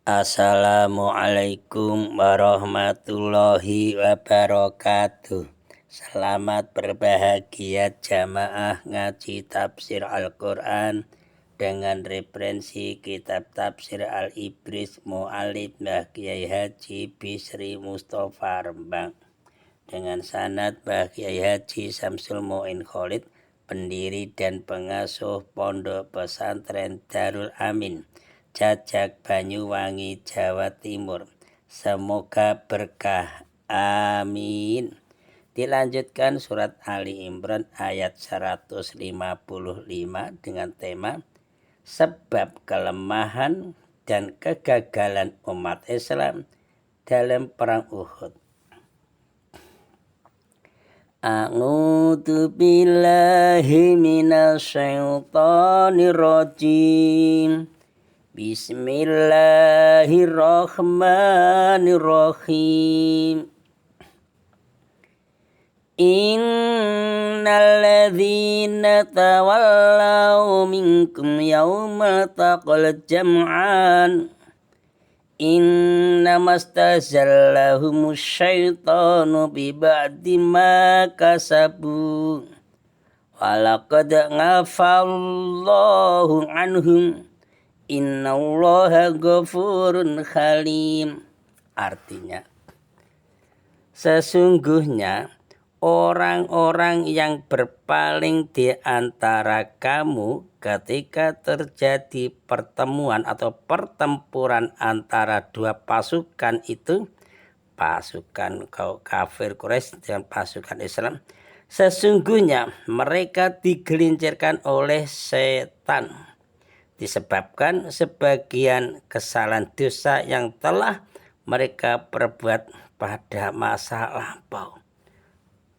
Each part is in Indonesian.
Assalamualaikum warahmatullahi wabarakatuh. Selamat berbahagia jamaah ngaji tafsir Al-Quran dengan referensi kitab tafsir Al-Ibris Mu'alif Mbah Kiai Haji Bisri Mustafa Rembang, dengan sanad Mbah Kiai Haji Samsul Mu'in Khalid, pendiri dan pengasuh Pondok Pesantren Darul Amin, Cacak Banyuwangi, Jawa Timur. Semoga berkah. Amin. Dilanjutkan surat Ali Imran ayat 155 dengan tema sebab kelemahan dan kegagalan umat Islam dalam perang Uhud. A'udzu billahi minasyaitonir rajim. Bismillahirrahmanirrahim. Innalladzina tawallaw minkum yawmal taqal jam'an innamastazallahumush syaitanu biba'di ma kasabu walaqad ngafallahu anhum innallaha ghafurun halim. Artinya, sesungguhnya orang-orang yang berpaling di antara kamu ketika terjadi pertemuan atau pertempuran antara dua pasukan itu, pasukan kafir Quraisy dan pasukan Islam, sesungguhnya mereka digelincirkan oleh setan disebabkan sebagian kesalahan dosa yang telah mereka perbuat pada masa lampau.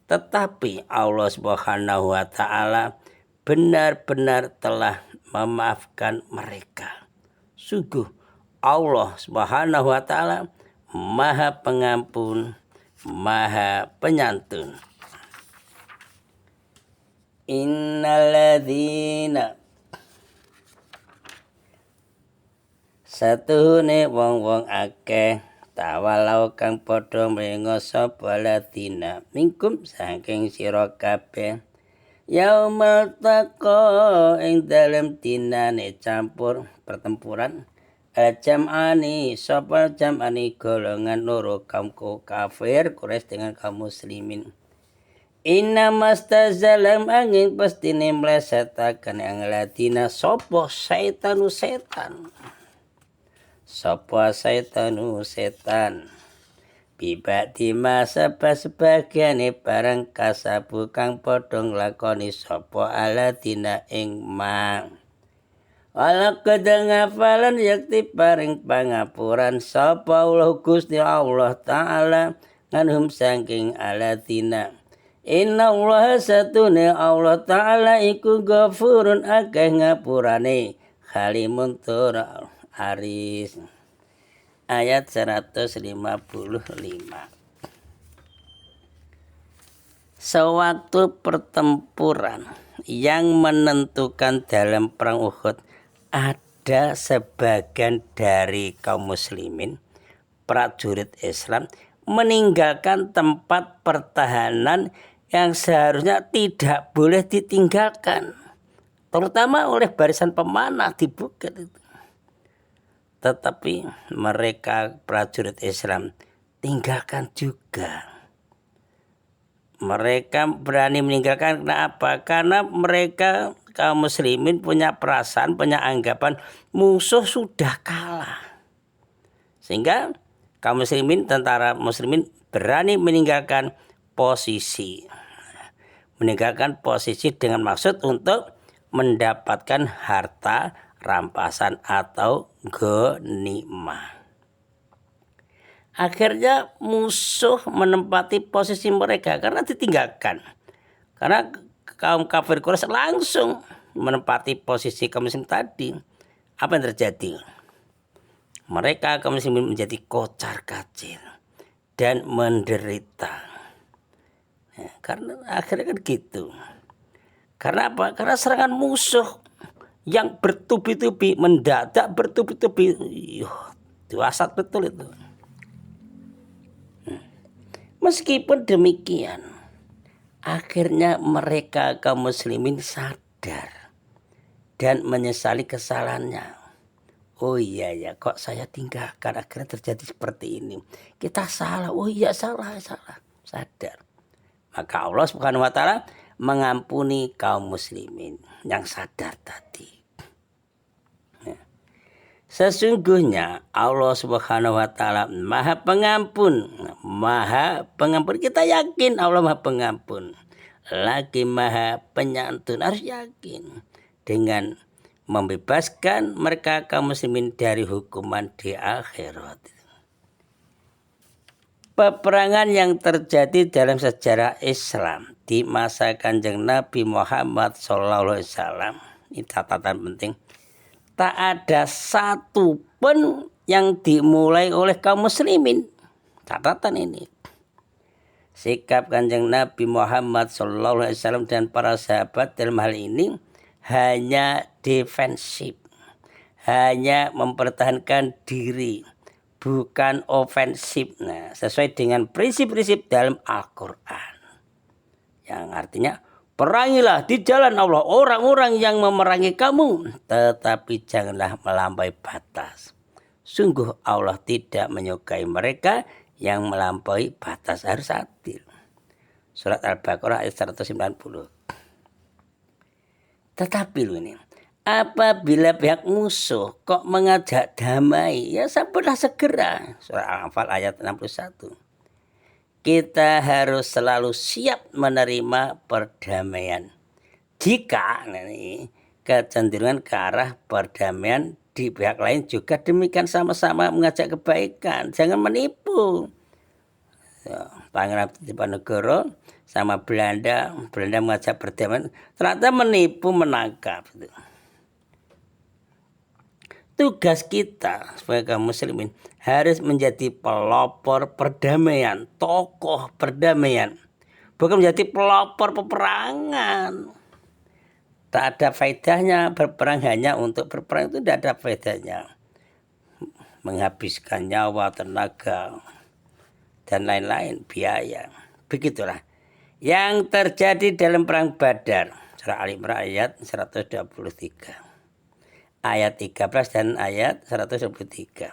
Tetapi Allah Subhanahu wa taala benar-benar telah memaafkan mereka. Sungguh Allah Subhanahu wa taala Maha Pengampun, Maha Penyantun. Innalladzina Satuhune wong-wong akeh tawalau kang padha mlenga sapa ladina mingkum saking sira kabeh yaumal taqa ing dalem dinane campur pertempuran jam'ani sapa jam'ani golongan loro kaum kafir Quraisy dengan kaum muslimin. Inna mastazalam angin pastine mlesetaken ang ladina sapa saitanu setan. Sapa saitanu setan bibadi masa sebagiane barang kasabu kang padha nglakoni sapa aladina ing ma wala kadang ngafalan yakti paring pangapuran sapa Allah Gusti Allah taala nganhum saking aladina. Inna Allah satune Allah taala iku ghafurun akeh ngapurane halimun tur Aris. Ayat 155. Sewaktu pertempuran yang menentukan dalam perang Uhud, ada sebagian dari kaum muslimin, prajurit Islam, meninggalkan tempat pertahanan yang seharusnya tidak boleh ditinggalkan, terutama oleh barisan pemanah di bukit itu. Tetapi mereka prajurit Islam tinggalkan juga. Mereka berani meninggalkan kenapa? Karena mereka kaum muslimin punya perasaan, punya anggapan musuh sudah kalah. Sehingga kaum muslimin, tentara muslimin berani meninggalkan posisi. Meninggalkan posisi dengan maksud untuk mendapatkan harta rampasan atau ghanimah. Akhirnya musuh menempati posisi mereka karena ditinggalkan. Karena kaum kafir Quraisy langsung menempati posisi kaum muslim tadi. Apa yang terjadi? Mereka kaum muslimin menjadi kocar-kacir dan menderita. Karena akhirnya kan gitu. Karena apa? Karena serangan musuh yang bertubi-tubi, mendadak bertubi-tubi, Dahsyat betul itu. Meskipun demikian, akhirnya mereka kaum muslimin sadar dan menyesali kesalahannya. Oh iya ya, kok saya tinggalkan, akhirnya terjadi seperti ini. Kita salah, oh iya salah, sadar. Maka Allah Subhanahu wa taala mengampuni kaum muslimin yang sadar tadi. Sesungguhnya Allah Subhanahu wa taala Maha Pengampun. Kita yakin Allah Maha Pengampun. Lagi Maha Penyantun, harus yakin dengan membebaskan mereka kaum muslimin dari hukuman di akhirat. Peperangan yang terjadi dalam sejarah Islam di masa Kanjeng Nabi Muhammad SAW, ini catatan penting. Tak ada satu pun yang dimulai oleh kaum muslimin. Catatan ini. Sikap Kanjeng Nabi Muhammad SAW dan para sahabat dalam hal ini hanya defensif. Hanya mempertahankan diri. Bukan ofensif. Nah, sesuai dengan prinsip-prinsip dalam Al-Quran. Yang artinya, perangilah di jalan Allah orang-orang yang memerangi kamu, tetapi janganlah melampaui batas. Sungguh Allah tidak menyukai mereka yang melampaui batas, harus adil. Surat Al-Baqarah ayat 190. Tetapi ini, apabila pihak musuh kok mengajak damai, ya sabarlah segera. Surah Al-Anfal ayat 61. Kita harus selalu siap menerima perdamaian. Jika kecenderungan ke arah perdamaian di pihak lain juga demikian, sama-sama mengajak kebaikan. Jangan menipu. Pangeran Diponegoro sama Belanda mengajak perdamaian, ternyata menipu, menangkap. Tugas kita sebagai kaum muslimin harus menjadi pelopor perdamaian, tokoh perdamaian. Bukan menjadi pelopor peperangan. Tak ada faedahnya berperang hanya untuk berperang, itu tidak ada faedahnya. Menghabiskan nyawa, tenaga, dan lain-lain, biaya. Begitulah yang terjadi dalam perang Badar. Surah Al-Imran ayat 123. Ayat 13 dan ayat 123.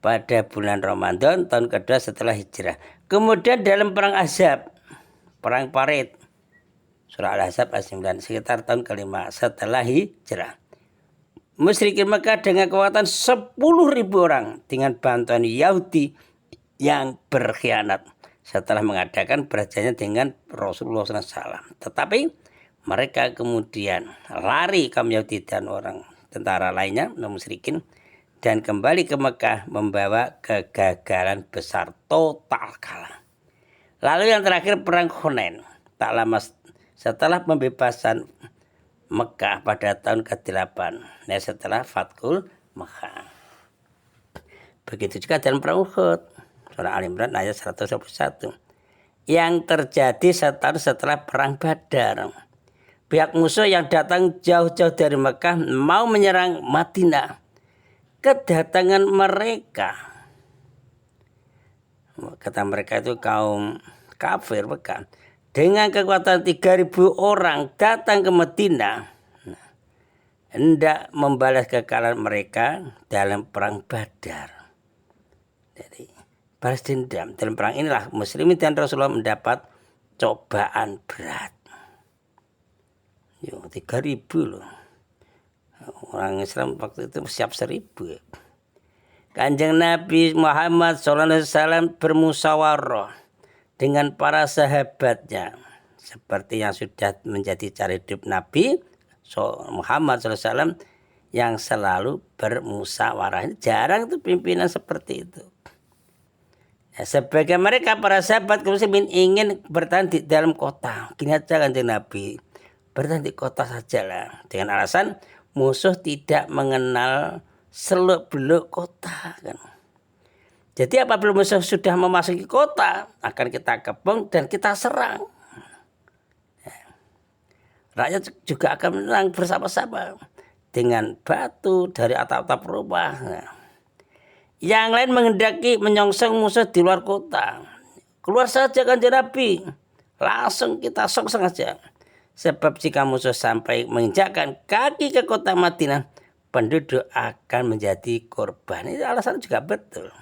Pada bulan Ramadan tahun kedua setelah hijrah. Kemudian dalam perang Ahzab, perang Parit, surah Al-Ahzab ayat 9, sekitar tahun kelima setelah hijrah. Musyrikin Mekah dengan kekuatan 10.000 orang dengan bantuan Yahudi yang berkhianat setelah mengadakan perjanjian dengan Rasulullah SAW. Tetapi mereka kemudian lari, kaum Yahudi dan orang tentara lainnya, musyrikin, dan kembali ke Mekah membawa kegagalan besar, total kalah. Lalu yang terakhir perang Hunain, tak lama setelah pembebasan Mekah pada tahun ke-8, setelah Fathul Mekah. Begitu juga dalam perang Uhud, surah Al-Imran ayat 121. Yang terjadi setelah perang Badar. Pihak musuh yang datang jauh-jauh dari Mekah mau menyerang Madinah. Kedatangan mereka, kata mereka itu kaum kafir Mekah, dengan kekuatan 3.000 orang datang ke Madinah, hendak membalas kekalahan mereka dalam perang Badar. Jadi balas dendam. Dalam perang inilah muslimin dan Rasulullah mendapat cobaan berat. 3.000 loh. Orang Islam waktu itu siap 1.000. Kanjeng Nabi Muhammad SAW bermusyawarah dengan para sahabatnya, seperti yang sudah menjadi cara hidup Nabi Muhammad SAW yang selalu bermusyawarah. Jarang itu pimpinan seperti itu. Ya, sebagai mereka para sahabat muslimin ingin bertahan di dalam kota. Gini aja Kanjeng Nabi, bertahan di kota sajalah, dengan alasan musuh tidak mengenal seluk-beluk kota kan. Jadi apabila musuh sudah memasuki kota, akan kita kepung dan kita serang. Rakyat juga akan menang bersama-sama dengan batu dari atap-atap rumah. Yang lain menghendaki menyongsong musuh di luar kota. Keluar saja Kanjeng Nabi. Langsung kita songsong saja. Sebab jika musuh sampai menginjakkan kaki ke kota Madinah, penduduk akan menjadi korban. Ini alasan juga betul.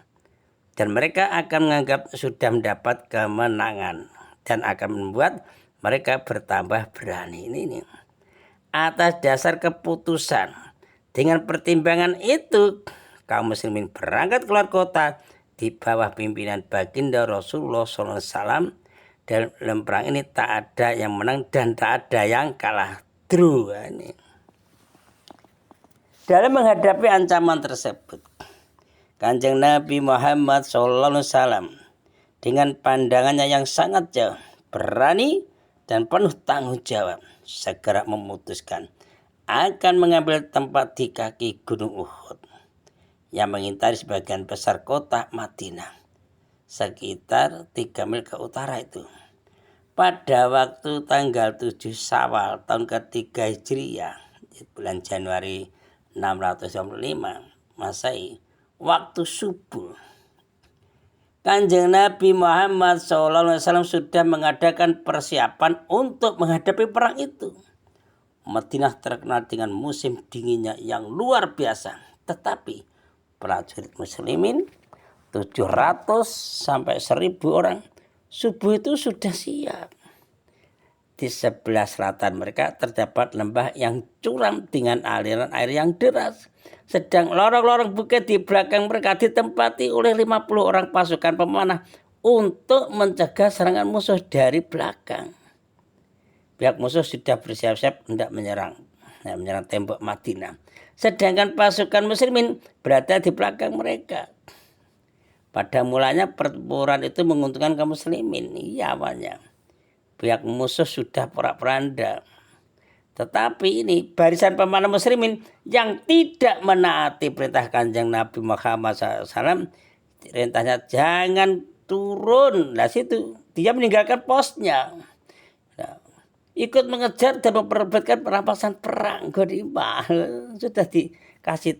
Dan mereka akan menganggap sudah mendapat kemenangan. Dan akan membuat mereka bertambah berani. Ini. Atas dasar keputusan. Dengan pertimbangan itu, kaum muslimin berangkat keluar kota di bawah pimpinan baginda Rasulullah SAW. Dalam perang ini tak ada yang menang dan tak ada yang kalah. Ini. Dalam menghadapi ancaman tersebut, Kanjeng Nabi Muhammad SAW dengan pandangannya yang sangat jauh, berani dan penuh tanggung jawab, segera memutuskan akan mengambil tempat di kaki Gunung Uhud yang mengintari sebagian besar kota Madinah, sekitar 3 mil ke utara itu. Pada waktu tanggal 7 Syawal tahun ketiga Hijriah, bulan Januari 625 Masehi, waktu subuh, Kanjeng Nabi Muhammad SAW sudah mengadakan persiapan untuk menghadapi perang itu. Madinah terkenal dengan musim dinginnya yang luar biasa, tetapi prajurit muslimin 700 sampai 1000 orang subuh itu sudah siap. Di sebelah selatan mereka terdapat lembah yang curam dengan aliran air yang deras. Sedang lorong-lorong bukit di belakang mereka ditempati oleh 50 orang pasukan pemanah untuk mencegah serangan musuh dari belakang. Pihak musuh sudah bersiap-siap hendak menyerang tembok Madinah. Sedangkan pasukan muslimin berada di belakang mereka. Pada mulanya pertempuran itu menguntungkan kaum muslimin. Iya awalnya. Pihak musuh sudah porak-poranda. Tetapi ini barisan pemanah muslimin yang tidak menaati perintah Kanjeng Nabi Muhammad SAW. Perintahnya jangan turun. Nah situ dia meninggalkan posnya. Nah, ikut mengejar dan memperebutkan perampasan perang. Sudah dikasih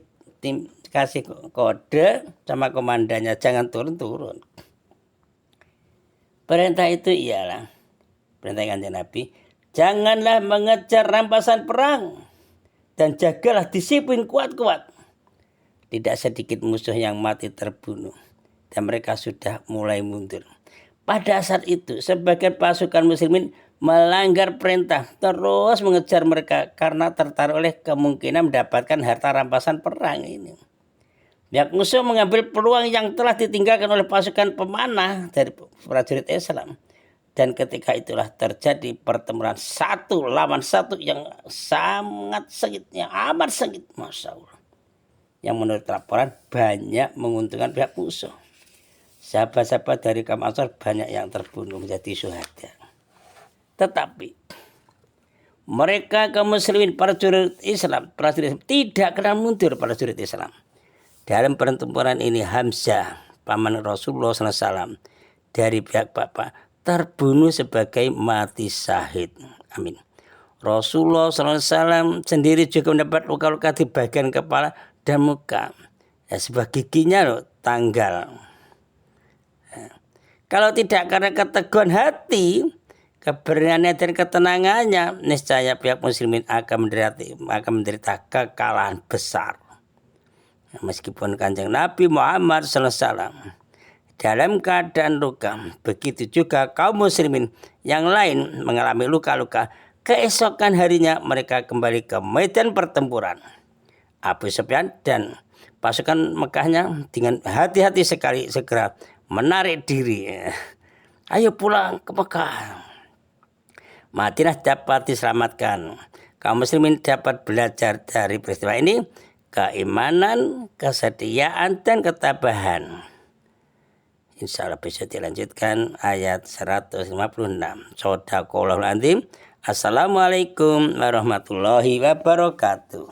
kode sama komandannya jangan turun-turun. Perintah itu ialah perintah Kanjeng Nabi, janganlah mengejar rampasan perang dan jagalah disiplin kuat-kuat. Tidak sedikit musuh yang mati terbunuh dan mereka sudah mulai mundur. Pada saat itu sebagian pasukan muslimin melanggar perintah terus mengejar mereka karena tertarik oleh kemungkinan mendapatkan harta rampasan perang ini. Pihak musuh mengambil peluang yang telah ditinggalkan oleh pasukan pemanah dari prajurit Islam. Dan ketika itulah terjadi pertempuran 1 lawan 1 yang sangat sengit, yang amat sengit, Masya Allah. Yang menurut laporan banyak menguntungkan pihak musuh. Sahabat-sahabat dari kaum Ansor banyak yang terbunuh menjadi syuhada. Tetapi mereka kaum muslimin prajurit Islam tidak kenal mundur prajurit Islam. Dalam pertempuran ini Hamzah, paman Rasulullah SAW dari pihak bapak terbunuh sebagai mati syahid. Amin. Rasulullah SAW sendiri juga mendapat luka-luka di bagian kepala dan muka. Ya, sebuah giginya tanggal. Kalau tidak karena keteguhan hati, keberaniannya dan ketenangannya, niscaya pihak muslimin akan menderita kekalahan besar. Meskipun Kanjeng Nabi Muhammad SAW dalam keadaan luka, begitu juga kaum muslimin yang lain mengalami luka-luka. Keesokan harinya mereka kembali ke medan pertempuran. Abu Sufyan dan pasukan Mekahnya dengan hati-hati sekali segera menarik diri. Ayo pulang ke Mekah. Madinah dapat diselamatkan. Kaum muslimin dapat belajar dari peristiwa ini keimanan, kesetiaan, dan ketabahan. Insya Allah bisa dilanjutkan ayat 156. Shadaqallahul Azim. Assalamualaikum warahmatullahi wabarakatuh.